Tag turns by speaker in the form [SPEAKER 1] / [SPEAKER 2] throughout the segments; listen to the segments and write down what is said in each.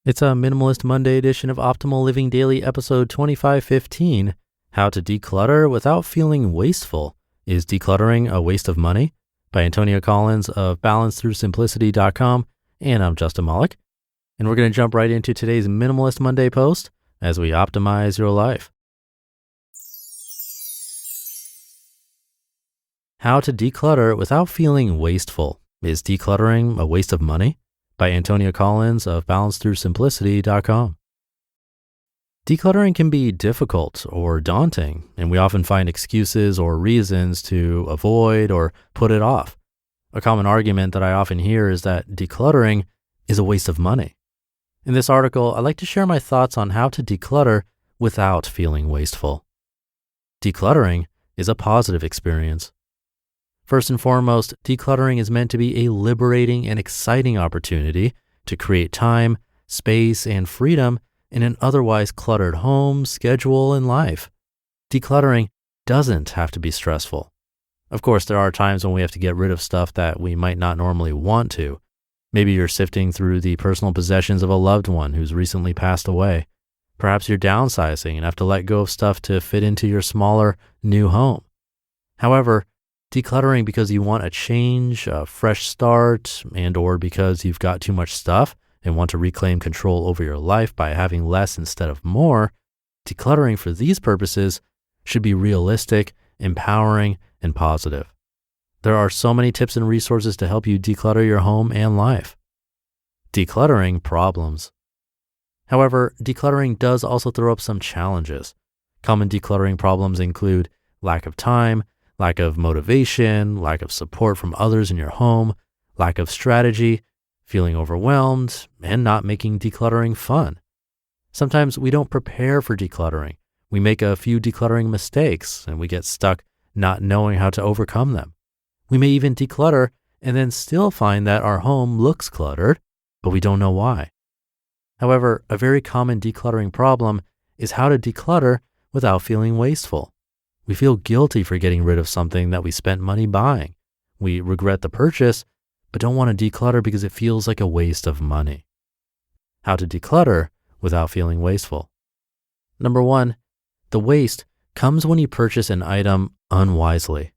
[SPEAKER 1] It's a Minimalist Monday edition of Optimal Living Daily, episode 2515, How to Declutter Without Feeling Wasteful. Is Decluttering a Waste of Money? By Antonia Collins of BalanceThroughSimplicity.com, and I'm Justin Malik. And we're going to jump right into today's Minimalist Monday post as we optimize your life. How to Declutter Without Feeling Wasteful. Is Decluttering a Waste of Money? By Antonia Collins of BalanceThroughSimplicity.com. Decluttering can be difficult or daunting, and we often find excuses or reasons to avoid or put it off. A common argument that I often hear is that decluttering is a waste of money. In this article, I'd like to share my thoughts on how to declutter without feeling wasteful. Decluttering is a positive experience. First and foremost, decluttering is meant to be a liberating and exciting opportunity to create time, space, and freedom in an otherwise cluttered home, schedule, and life. Decluttering doesn't have to be stressful. Of course, there are times when we have to get rid of stuff that we might not normally want to. Maybe you're sifting through the personal possessions of a loved one who's recently passed away. Perhaps you're downsizing and have to let go of stuff to fit into your smaller, new home. However, decluttering because you want a change, a fresh start, and or because you've got too much stuff and want to reclaim control over your life by having less instead of more, decluttering for these purposes should be realistic, empowering, and positive. There are so many tips and resources to help you declutter your home and life. Decluttering problems. However, decluttering does also throw up some challenges. Common decluttering problems include lack of time, lack of motivation, lack of support from others in your home, lack of strategy, feeling overwhelmed, and not making decluttering fun. Sometimes we don't prepare for decluttering. We make a few decluttering mistakes and we get stuck not knowing how to overcome them. We may even declutter and then still find that our home looks cluttered, but we don't know why. However, a very common decluttering problem is how to declutter without feeling wasteful. We feel guilty for getting rid of something that we spent money buying. We regret the purchase, but don't want to declutter because it feels like a waste of money. How to declutter without feeling wasteful. Number 1, the waste comes when you purchase an item unwisely.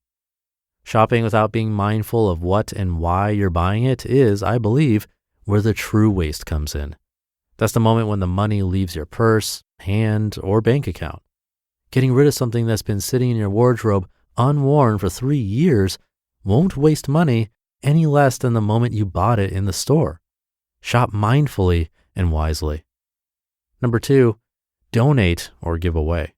[SPEAKER 1] Shopping without being mindful of what and why you're buying it is, I believe, where the true waste comes in. That's the moment when the money leaves your purse, hand, or bank account. Getting rid of something that's been sitting in your wardrobe unworn for 3 years won't waste money any less than the moment you bought it in the store. Shop mindfully and wisely. Number 2, donate or give away.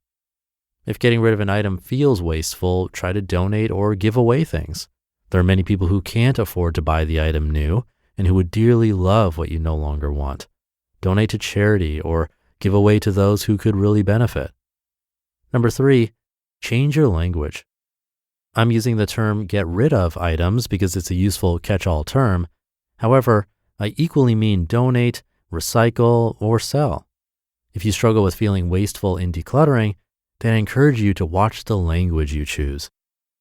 [SPEAKER 1] If getting rid of an item feels wasteful, try to donate or give away things. There are many people who can't afford to buy the item new and who would dearly love what you no longer want. Donate to charity or give away to those who could really benefit. Number 3, change your language. I'm using the term get rid of items because it's a useful catch-all term. However, I equally mean donate, recycle, or sell. If you struggle with feeling wasteful in decluttering, then I encourage you to watch the language you choose.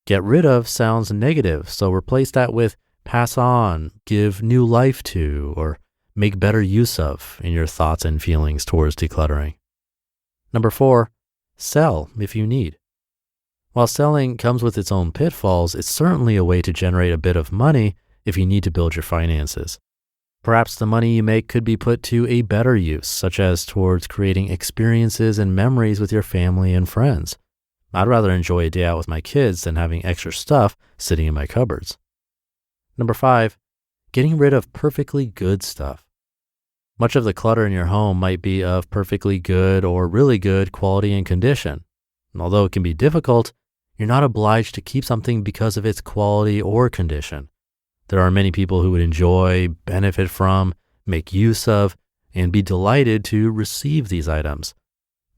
[SPEAKER 1] Get rid of sounds negative, so replace that with pass on, give new life to, or make better use of in your thoughts and feelings towards decluttering. Number 4, sell if you need. While selling comes with its own pitfalls, it's certainly a way to generate a bit of money if you need to build your finances. Perhaps the money you make could be put to a better use, such as towards creating experiences and memories with your family and friends. I'd rather enjoy a day out with my kids than having extra stuff sitting in my cupboards. Number 5, getting rid of perfectly good stuff. Much of the clutter in your home might be of perfectly good or really good quality and condition. And although it can be difficult, you're not obliged to keep something because of its quality or condition. There are many people who would enjoy, benefit from, make use of, and be delighted to receive these items.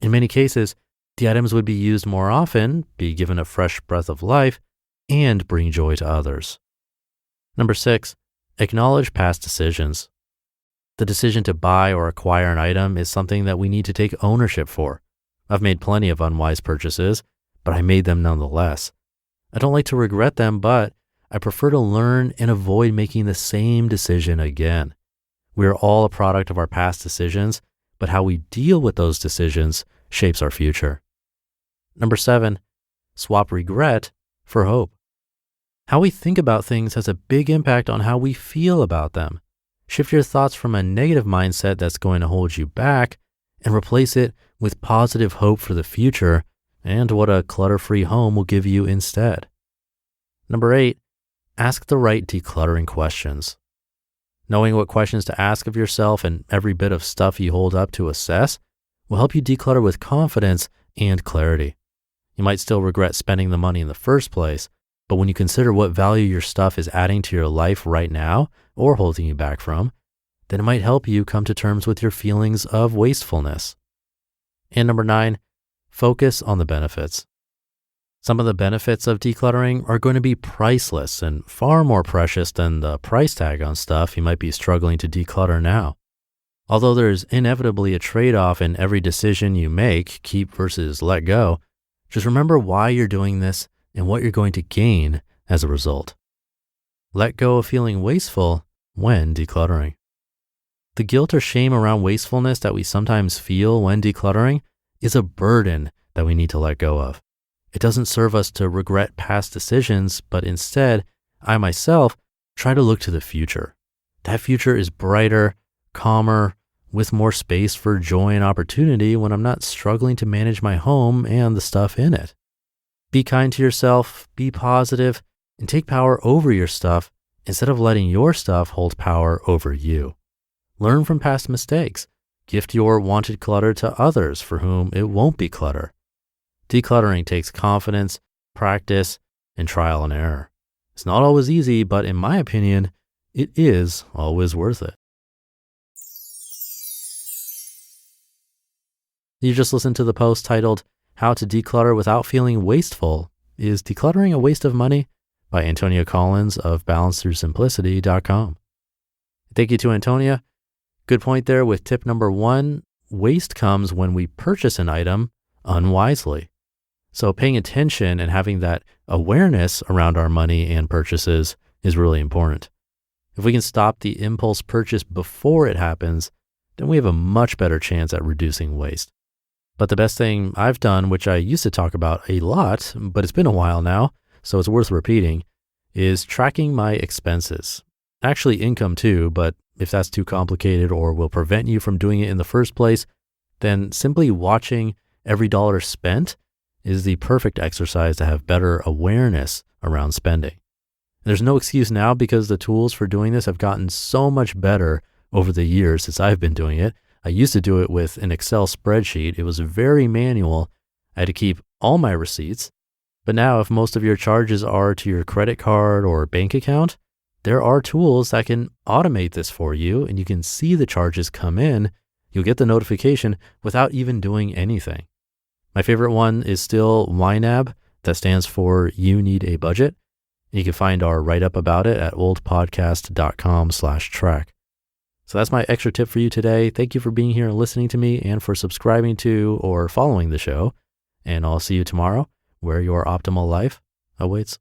[SPEAKER 1] In many cases, the items would be used more often, be given a fresh breath of life, and bring joy to others. Number 6, acknowledge past decisions. The decision to buy or acquire an item is something that we need to take ownership for. I've made plenty of unwise purchases, but I made them nonetheless. I don't like to regret them, but I prefer to learn and avoid making the same decision again. We are all a product of our past decisions, but how we deal with those decisions shapes our future. Number 7, swap regret for hope. How we think about things has a big impact on how we feel about them. Shift your thoughts from a negative mindset that's going to hold you back and replace it with positive hope for the future and what a clutter-free home will give you instead. Number 8, ask the right decluttering questions. Knowing what questions to ask of yourself and every bit of stuff you hold up to assess will help you declutter with confidence and clarity. You might still regret spending the money in the first place, but when you consider what value your stuff is adding to your life right now or holding you back from, then it might help you come to terms with your feelings of wastefulness. And number 9, focus on the benefits. Some of the benefits of decluttering are going to be priceless and far more precious than the price tag on stuff you might be struggling to declutter now. Although there's inevitably a trade-off in every decision you make, keep versus let go, just remember why you're doing this and what you're going to gain as a result. Let go of feeling wasteful when decluttering. The guilt or shame around wastefulness that we sometimes feel when decluttering is a burden that we need to let go of. It doesn't serve us to regret past decisions, but instead, I myself try to look to the future. That future is brighter, calmer, with more space for joy and opportunity when I'm not struggling to manage my home and the stuff in it. Be kind to yourself, be positive, and take power over your stuff instead of letting your stuff hold power over you. Learn from past mistakes. Gift your wanted clutter to others for whom it won't be clutter. Decluttering takes confidence, practice, and trial and error. It's not always easy, but in my opinion, it is always worth it. You just listened to the post titled, How to Declutter Without Feeling Wasteful. Is Decluttering a Waste of Money? By Antonia Collins of BalanceThroughSimplicity.com. Thank you to Antonia. Good point there with tip number 1. Waste comes when we purchase an item unwisely. So paying attention and having that awareness around our money and purchases is really important. If we can stop the impulse purchase before it happens, then we have a much better chance at reducing waste. But the best thing I've done, which I used to talk about a lot, but it's been a while now, so it's worth repeating, is tracking my expenses. Actually income too, but if that's too complicated or will prevent you from doing it in the first place, then simply watching every dollar spent is the perfect exercise to have better awareness around spending. There's no excuse now because the tools for doing this have gotten so much better over the years since I've been doing it. I used to do it with an Excel spreadsheet. It was very manual. I had to keep all my receipts. But now if most of your charges are to your credit card or bank account, there are tools that can automate this for you and you can see the charges come in. You'll get the notification without even doing anything. My favorite one is still YNAB. That stands for You Need a Budget. You can find our write-up about it at oldpodcast.com/track. So that's my extra tip for you today. Thank you for being here and listening to me and for subscribing to or following the show. And I'll see you tomorrow where your optimal life awaits.